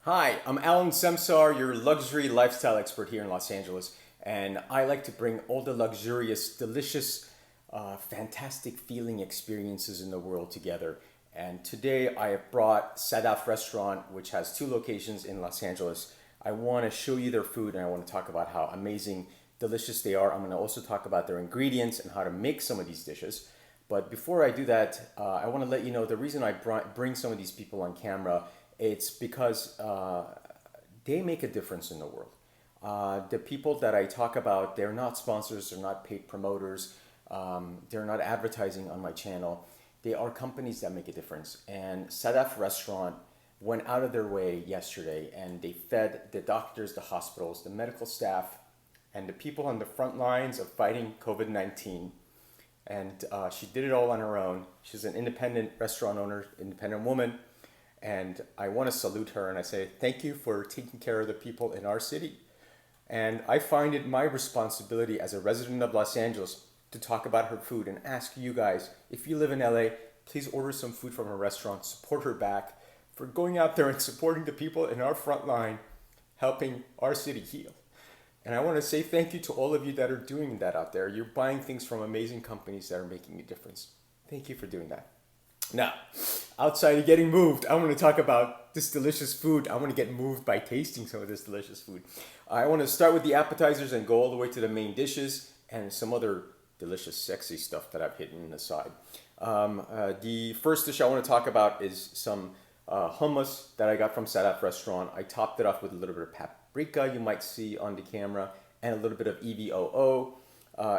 Hi, I'm Alan Semsar, your luxury lifestyle expert here in Los Angeles, and I like to bring all the luxurious, delicious, fantastic feeling experiences in the world together. And today I have brought Sadaf Restaurant, which has two locations in Los Angeles. I want to show you their food and I want to talk about how amazing, delicious they are. I'm going to also talk about their ingredients and how to make some of these dishes. But before I do that, I want to let you know the reason I bring some of these people on camera, it's because they make a difference in the world. The people that I talk about, they're not sponsors, they're not paid promoters, they're not advertising on my channel. They are companies that make a difference. And Sadaf Restaurant went out of their way yesterday and they fed the doctors, the hospitals, the medical staff, and the people on the front lines of fighting COVID-19. And she did it all on her own. She's an independent restaurant owner, independent woman. And I want to salute her and I say, thank you for taking care of the people in our city. And I find it my responsibility as a resident of Los Angeles to talk about her food and ask you guys, if you live in LA, please order some food from her restaurant, support her back for going out there and supporting the people in our front line, helping our city heal. And I want to say thank you to all of you that are doing that out there. You're buying things from amazing companies that are making a difference. Thank you for doing that. Now, outside of getting moved, I want to talk about this delicious food. I want to get moved by tasting some of this delicious food. I want to start with the appetizers and go all the way to the main dishes and some other delicious, sexy stuff that I've hidden in the side. The first dish I want to talk about is some hummus that I got from Sadaf Restaurant. I topped it off with a little bit of paprika you might see on the camera and a little bit of EVOO.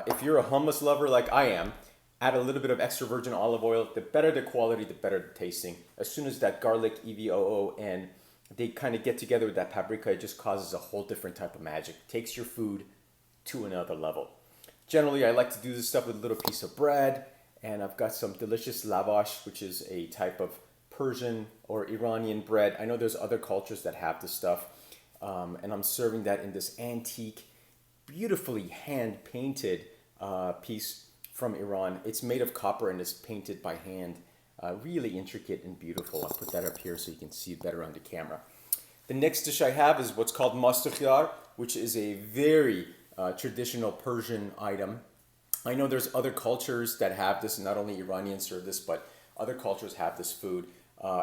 If you're a hummus lover like I am, add a little bit of extra virgin olive oil. The better the quality, the better the tasting. As soon as that garlic, EVOO, and they kind of get together with that paprika, it just causes a whole different type of magic. Takes your food to another level. Generally, I like to do this stuff with a little piece of bread, and I've got some delicious lavash, which is a type of Persian or Iranian bread. I know there's other cultures that have this stuff, and I'm serving that in this antique, beautifully hand-painted piece from Iran. It's made of copper and is painted by hand. Really intricate and beautiful. I'll put that up here so you can see it better on the camera. The next dish I have is what's called mastafyar, which is a very traditional Persian item. I know there's other cultures that have this, not only Iranians serve this, but other cultures have this food.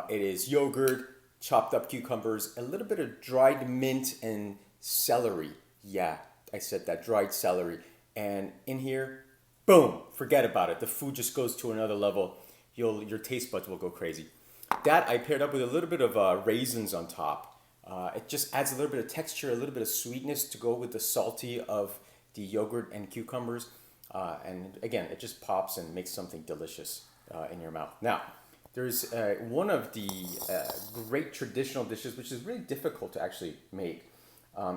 It is yogurt, chopped up cucumbers, a little bit of dried mint and celery. Yeah, I said that, dried celery. And in here, boom, forget about it. The food just goes to another level. Your taste buds will go crazy. That I paired up with a little bit of raisins on top. It just adds a little bit of texture, a little bit of sweetness to go with the salty of the yogurt and cucumbers. And again, it just pops and makes something delicious in your mouth. Now, there's one of the great traditional dishes, which is really difficult to actually make.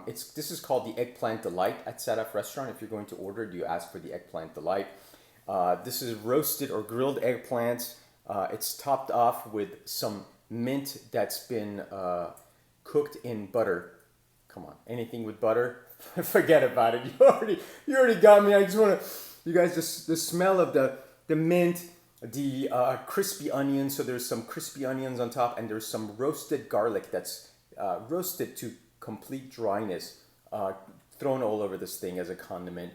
This is called the Eggplant Delight at Sadaf Restaurant. If you're going to order it, you ask for the Eggplant Delight. This is roasted or grilled eggplants. It's topped off with some mint that's been cooked in butter. Come on, anything with butter? Forget about it. You already got me. I just want to, you guys, the smell of the mint, the crispy onions. So there's some crispy onions on top, and there's some roasted garlic that's roasted to complete dryness, thrown all over this thing as a condiment.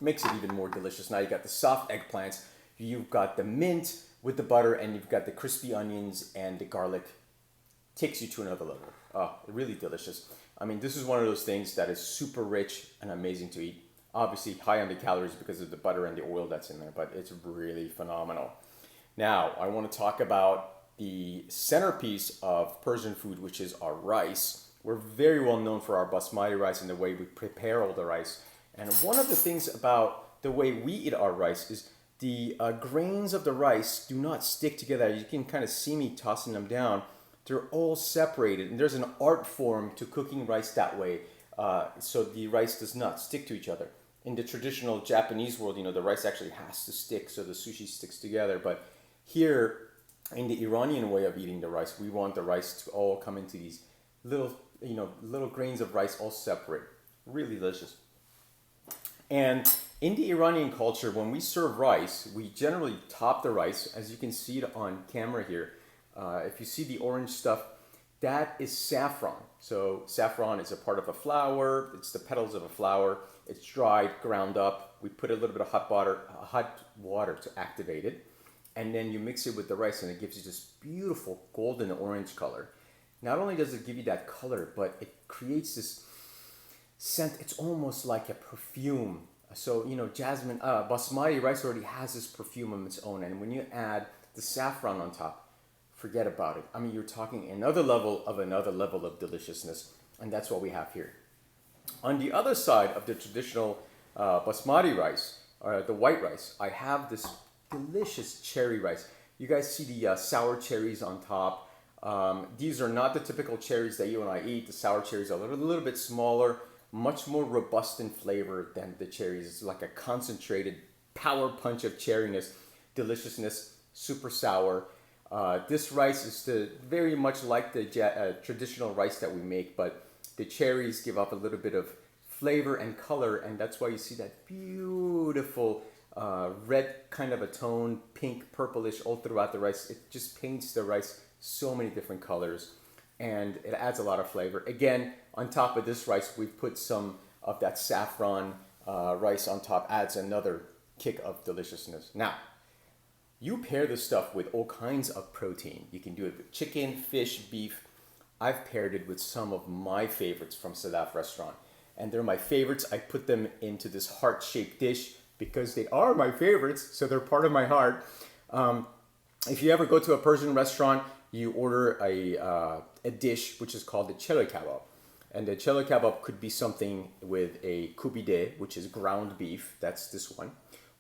Makes it even more delicious. Now you got the soft eggplants, you've got the mint with the butter, and you've got the crispy onions and the garlic. Takes you to another level. Really delicious. I mean, this is one of those things that is super rich and amazing to eat. Obviously high on the calories because of the butter and the oil that's in there, but it's really phenomenal. Now, I want to talk about the centerpiece of Persian food, which is our rice. We're very well known for our basmati rice and the way we prepare all the rice. And one of the things about the way we eat our rice is the grains of the rice do not stick together. You can kind of see me tossing them down. They're all separated, and there's an art form to cooking rice that way, so the rice does not stick to each other. In the traditional Japanese world, the rice actually has to stick, so the sushi sticks together. But here, in the Iranian way of eating the rice, we want the rice to all come into these little grains of rice all separate. Really delicious. And in the Iranian culture, when we serve rice, we generally top the rice, as you can see it on camera here. If you see the orange stuff, That is saffron. So saffron is a part of a flower. It's the petals of a flower. It's dried, ground up. We put a little bit of hot water to activate it. And then you mix it with the rice and it gives you this beautiful golden orange color. Not only does it give you that color, but it creates this scent. It's almost like a perfume. So, jasmine, basmati rice already has this perfume of its own. And when you add the saffron on top, forget about it. I mean, you're talking another level of deliciousness. And that's what we have here. On the other side of the traditional basmati rice, or the white rice, I have this delicious cherry rice. You guys see the sour cherries on top. These are not the typical cherries that you and I eat. The sour cherries are a little bit smaller, much more robust in flavor than the cherries. It's like a concentrated power punch of cherryness, deliciousness, super sour. This rice is very much like the traditional rice that we make, but the cherries give up a little bit of flavor and color, and that's why you see that beautiful red kind of a tone, pink, purplish all throughout the rice. It just paints the rice so many different colors, and it adds a lot of flavor. Again, on top of this rice, we've put some of that saffron rice on top, adds another kick of deliciousness. Now, you pair this stuff with all kinds of protein. You can do it with chicken, fish, beef. I've paired it with some of my favorites from Sadaf Restaurant. And they're my favorites. I put them into this heart-shaped dish because they are my favorites, so they're part of my heart. If you ever go to a Persian restaurant, you order a dish which is called the Chelo Kabob. And the Chelo Kabob could be something with a kubide, which is ground beef. That's this one.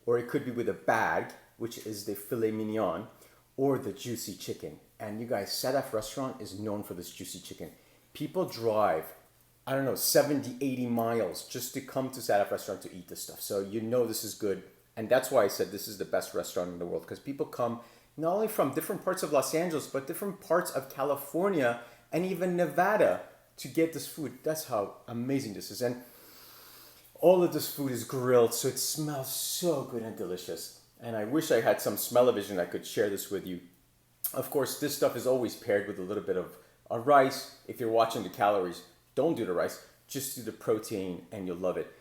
Or it could be with a bag, which is the filet mignon, or the juicy chicken. And you guys, Sadaf Restaurant is known for this juicy chicken. People drive, 70, 80 miles just to come to Sadaf Restaurant to eat this stuff. So this is good. And that's why I said this is the best restaurant in the world, because people come not only from different parts of Los Angeles, but different parts of California and even Nevada to get this food. That's how amazing this is. And all of this food is grilled, so it smells so good and delicious. And I wish I had some smell-o-vision I could share this with you. Of course, this stuff is always paired with a little bit of rice. If you're watching the calories, don't do the rice. Just do the protein and you'll love it.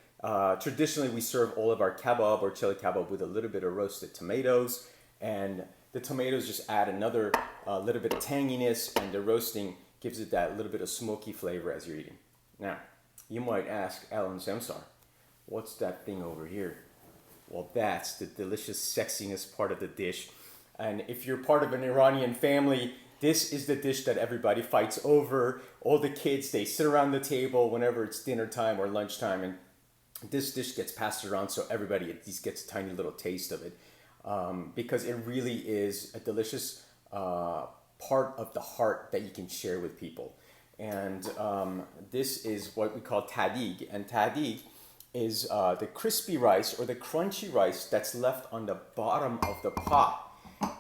Traditionally, we serve all of our kabob or chili kabob with a little bit of roasted tomatoes. And the tomatoes just add another little bit of tanginess, and the roasting gives it that little bit of smoky flavor as you're eating. Now, you might ask Alan Semsar, what's that thing over here? Well, that's the delicious sexiness part of the dish. And if you're part of an Iranian family, this is the dish that everybody fights over. All the kids, they sit around the table whenever it's dinner time or lunchtime, and this dish gets passed around so everybody at least gets a tiny little taste of it. Because it really is a delicious part of the heart that you can share with people. And this is what we call tahdig. And tahdig is the crispy rice or the crunchy rice that's left on the bottom of the pot.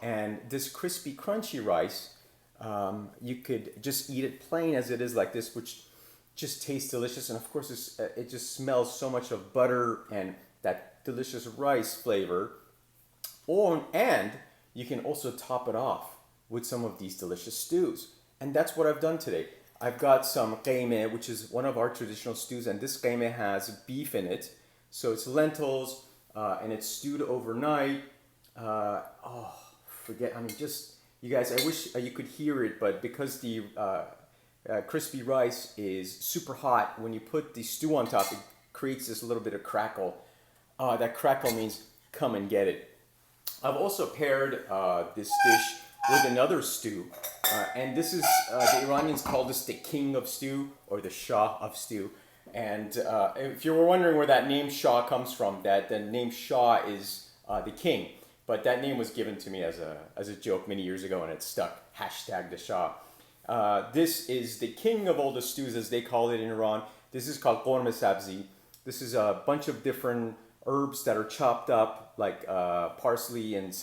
And this crispy crunchy rice, you could just eat it plain as it is like this, which just tastes delicious. And of course, it just smells so much of butter and that delicious rice flavor. And you can also top it off with some of these delicious stews. And that's what I've done today. I've got some ghormeh, which is one of our traditional stews, and this ghormeh has beef in it. So it's lentils, and it's stewed overnight. You guys, I wish you could hear it, but because the crispy rice is super hot, when you put the stew on top, it creates this little bit of crackle. That crackle means come and get it. I've also paired this dish with another stew, and this is, the Iranians call this the king of stew, or the Shah of stew. And if you were wondering where that name Shah comes from, that the name Shah is the king. But that name was given to me as a joke many years ago, and it stuck. Hashtag the Shah. This is the king of all the stews, as they call it in Iran. This is called Ghormeh Sabzi. This is a bunch of different herbs that are chopped up, like parsley and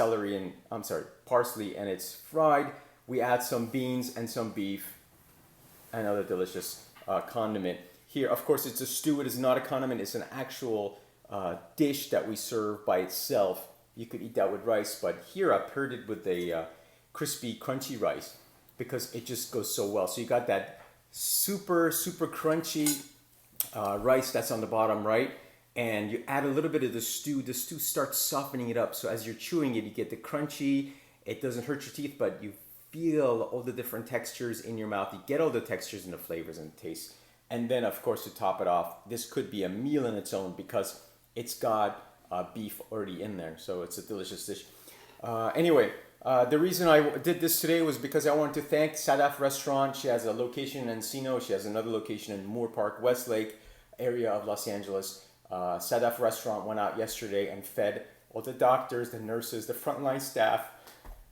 parsley, and it's fried. We add some beans and some beef, another delicious condiment. Here, of course, it's a stew. It is not a condiment. It's an actual dish that we serve by itself. You could eat that with rice, but here I paired it with a crispy, crunchy rice. because it just goes so well. So you got that super, super crunchy rice that's on the bottom right, and you add a little bit of the stew. The stew starts softening it up. So as you're chewing it, you get the crunchy. It doesn't hurt your teeth, but you feel all the different textures in your mouth. You get all the textures and the flavors and the taste. And then, of course, to top it off, this could be a meal in its own because it's got beef already in there. So it's a delicious dish. Anyway, the reason I did this today was because I wanted to thank Sadaf Restaurant. She has a location in Encino. She has another location in Moore Park, Westlake area of Los Angeles. Sadaf Restaurant went out yesterday and fed all the doctors, the nurses, the frontline staff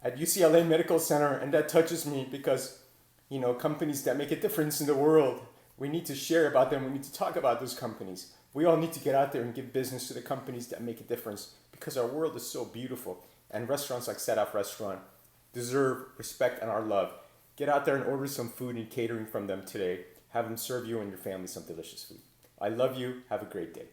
at UCLA Medical Center. And that touches me because, you know, companies that make a difference in the world, we need to share about them. We need to talk about those companies. We all need to get out there and give business to the companies that make a difference because our world is so beautiful. And restaurants like Sadaf Restaurant deserve respect and our love. Get out there and order some food and catering from them today. Have them serve you and your family some delicious food. I love you. Have a great day.